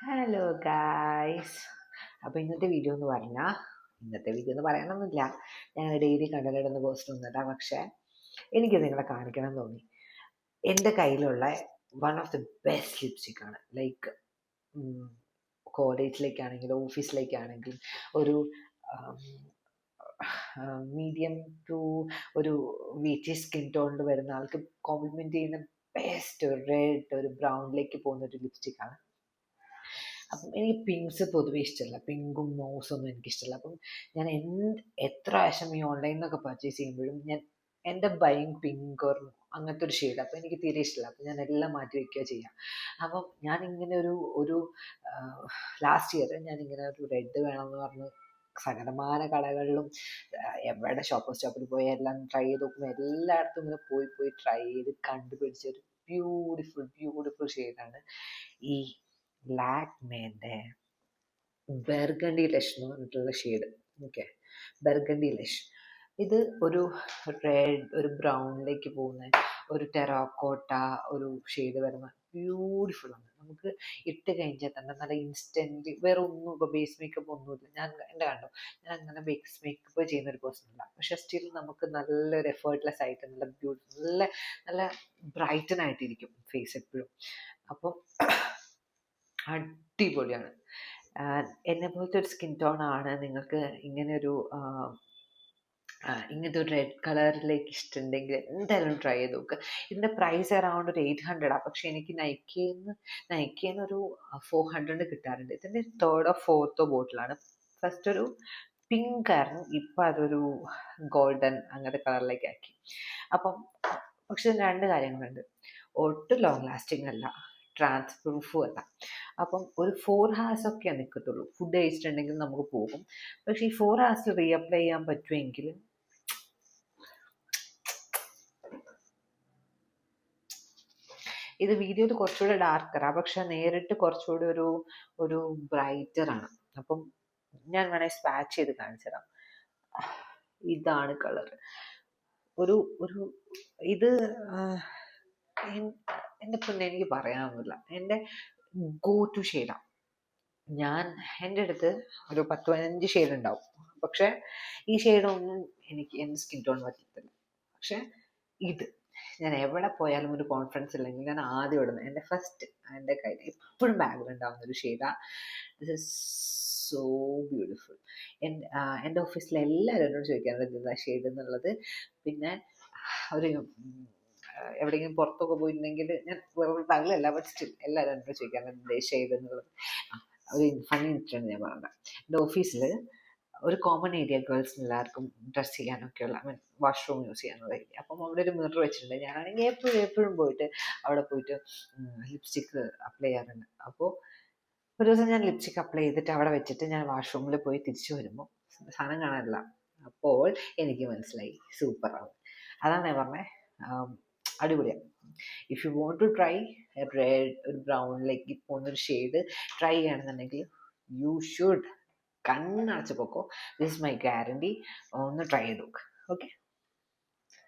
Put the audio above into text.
Hello guys. അപ്പോൾ ഇന്നത്തെ video എന്ന് പറയാനൊന്നുമില്ല. ഞങ്ങൾ ഡെയിലി കണ്ടലിടുന്ന പോസ്റ്റ് ഒന്നുമില്ല, പക്ഷേ എനിക്ക് നിങ്ങളെ കാണിക്കണം എന്ന് തോന്നി. എൻ്റെ കയ്യിലുള്ള വൺ ഓഫ് ദി ബെസ്റ്റ് ലിപ്സ്റ്റിക്കാണ്. ലൈക്ക് കോളേജിലേക്കാണെങ്കിലും ഓഫീസിലേക്കാണെങ്കിലും ഒരു മീഡിയം ടു ഒരു വീറ്റി സ്കിൻ ടോണിൽ വരുന്ന ആൾക്ക് കോംപ്ലിമെൻറ്റ് ചെയ്യുന്ന ബെസ്റ്റ് റെഡ് ഒരു ബ്രൗണിലേക്ക് പോകുന്ന ഒരു ലിപ്സ്റ്റിക്കാണ്. അപ്പം എനിക്ക് പിങ്ക്സ് പൊതുവേ ഇഷ്ടമല്ല, പിങ്കും മോസൊന്നും എനിക്കിഷ്ടമല്ല. അപ്പം ഞാൻ എത്ര പ്രാവശ്യം ഈ ഓൺലൈനിൽ നിന്നൊക്കെ പർച്ചേസ് ചെയ്യുമ്പോഴും എൻ്റെ ബൈങ് പിങ്ക് ഓർ അങ്ങനത്തെ ഒരു ഷെയ്ഡ്. അപ്പോൾ എനിക്ക് തീരെ ഇഷ്ടമല്ല. അപ്പം ഞാൻ എല്ലാം മാറ്റി വയ്ക്കുക ചെയ്യാം. അപ്പം ഞാനിങ്ങനെ ഒരു ലാസ്റ്റ് ഇയർ ഞാനിങ്ങനെ ഒരു റെഡ് വേണമെന്ന് പറഞ്ഞ് സകലമാന കടകളിലും എവിടെ ഷോപ്പിൽ പോയി എല്ലാം ട്രൈ ചെയ്ത് നോക്കുമ്പോൾ എല്ലായിടത്തും ഇങ്ങനെ പോയി ട്രൈ ചെയ്ത് കണ്ടുപിടിച്ച ഒരു ബ്യൂട്ടിഫുൾ ഷെയ്ഡാണ് ഈ ലാക്മേൻ്റെ ബർഗണ്ടി ലഷ് എന്ന് പറഞ്ഞിട്ടുള്ള ഷെയ്ഡ്. Okay, burgundy Lush. ഇത് ഒരു റെഡ് ഒരു ബ്രൗണിലേക്ക് പോകുന്ന ഒരു ടെറാക്കോട്ട ഒരു ഷെയ്ഡ് വരുന്ന ബ്യൂട്ടിഫുള്ളാണ്. നമുക്ക് ഇട്ട് കഴിഞ്ഞാൽ തന്നെ നല്ല ഇൻസ്റ്റൻറ്റ്, വേറെ ഒന്നും ഇപ്പോൾ ബേസ് മേക്കപ്പ് ഒന്നുമില്ല. ഞാൻ അങ്ങനെ ബേസ് മേക്കപ്പ് ചെയ്യുന്ന ഒരു പേഴ്സൺ അല്ല, പക്ഷെ സ്റ്റിൽ നമുക്ക് നല്ലൊരു എഫേർട്ട്ലെസ് ആയിട്ട് നല്ല ബ്രൈറ്റൻ ആയിട്ടിരിക്കും ഫേസ് എപ്പോഴും. അപ്പം അടിപൊളിയാണ്. എന്നെ പോലത്തെ ഒരു സ്കിൻ ടോൺ ആണ് നിങ്ങൾക്ക് ഇങ്ങനത്തെ ഒരു റെഡ് കളറിലേക്ക് ഇഷ്ടമുണ്ടെങ്കിൽ എന്തായാലും ട്രൈ ചെയ്ത് നോക്കുക. ഇതിൻ്റെ പ്രൈസ് അറൗണ്ട് ഒരു 800 പക്ഷെ എനിക്ക് നൈക്കീന്ന് ഒരു 400 കിട്ടാറുണ്ട്. ഇതിൻ്റെ 3rd or 4th ബോട്ടിലാണ്. ഫസ്റ്റ് ഒരു പിങ്ക് ആയിരുന്നു, ഇപ്പം അതൊരു ഗോൾഡൻ അങ്ങനത്തെ കളറിലേക്ക് ആക്കി. അപ്പം പക്ഷെ രണ്ട് കാര്യങ്ങളുണ്ട്. ഒട്ടും ലോങ് ലാസ്റ്റിംഗ് അല്ല, പ്രൂഫും അല്ല. അപ്പം ഒരു 4 hours ഒക്കെ നിൽക്കത്തുള്ളൂ. ഫുഡ് കഴിച്ചിട്ടുണ്ടെങ്കിൽ നമുക്ക് പോകും. പക്ഷേ ഈ 4 hours റീഅപ്ലൈ ചെയ്യാൻ പറ്റുമെങ്കിൽ ഇത് വീഡിയോയിൽ കുറച്ചുകൂടെ ഡാർക്കറാണ്, പക്ഷെ നേരിട്ട് കുറച്ചുകൂടി ഒരു ബ്രൈറ്ററാണ്. അപ്പം ഞാൻ വേണേൽ സ്പാച്ച് ചെയ്ത് കാണിച്ചു തരാം. ഇതാണ് കളർ. ഇത് എൻ്റെ പിന്നെ എനിക്ക് പറയാനൊന്നുമില്ല, എൻ്റെ ഗോ ടു ഷെയ്ഡാണ്. എൻ്റെ അടുത്ത് ഒരു 10-15 ഷെയ്ഡ് ഉണ്ടാവും, പക്ഷെ ഈ ഷെയ്ഡൊന്നും എനിക്ക് എൻ്റെ സ്കിൻ ടോൺ പറ്റത്തില്ല. പക്ഷെ ഇത് ഞാൻ എവിടെ പോയാലും ഒരു കോൺഫിഡൻസ് ഇല്ലെങ്കിൽ ഞാൻ ആദ്യം ഇടുന്നത് എൻ്റെ കയ്യിൽ എപ്പോഴും ബാഗിലുണ്ടാവുന്ന ഒരു ഷെയ്ഡാണ്. This is so beautiful. എൻ്റെ ഓഫീസിലെ എല്ലാവരും എന്നോട് ചോദിക്കാറുണ്ട് എന്താ ഷെയ്ഡ് എന്നുള്ളത്. പിന്നെ ഒരു എവിടെയെങ്കിലും പുറത്തൊക്കെ പോയിട്ടുണ്ടെങ്കിൽ ഞാൻ വേറെ പകലല്ല, ബട്ട് സ്റ്റിൽ എല്ലാവരും എന്നോട് ചോദിക്കാറുണ്ട് ഷെയ്ഡ് എന്നുള്ളത്. ഒരു ഫണ്ണി ഇൻസിഡൻറ്റ് ഞാൻ പറഞ്ഞത്. എൻ്റെ ഓഫീസിൽ ഒരു കോമൺ ഏരിയ ഗേൾസിന് എല്ലാവർക്കും ഡ്രസ്സ് ചെയ്യാനൊക്കെയുള്ള വാഷ്റൂം യൂസ് ചെയ്യാനുള്ള ഏരിയ. അപ്പം അവിടെ ഒരു മിറർ വെച്ചിട്ടുണ്ട്. ഞാനാണെങ്കിൽ എപ്പോഴും പോയിട്ട് അവിടെ പോയിട്ട് ലിപ്സ്റ്റിക്ക് അപ്ലൈ ചെയ്യാറുണ്ട്. അപ്പോൾ ഒരു ദിവസം ഞാൻ ലിപ്സ്റ്റിക്ക് അപ്ലൈ ചെയ്തിട്ട് അവിടെ വെച്ചിട്ട് ഞാൻ വാഷ്റൂമിൽ പോയി തിരിച്ചു വരുമ്പോൾ സാധനം കാണാനില്ല. അപ്പോൾ എനിക്ക് മനസ്സിലായി സൂപ്പറാണ്. അതാണ് ഞാൻ പറഞ്ഞത്, അടിപൊളിയാണ്. If you want to try red ഒരു ബ്രൗണിലേക്ക് പോകുന്നൊരു ഷെയ്ഡ് ട്രൈ ചെയ്യുകയാണെന്നുണ്ടെങ്കിൽ യു ഷുഡ് കണ്ണടച്ച് പൊക്കോ. This is my guarantee. ഒന്ന് ട്രൈ ചെയ്ത് നോക്ക്. ഓക്കെ.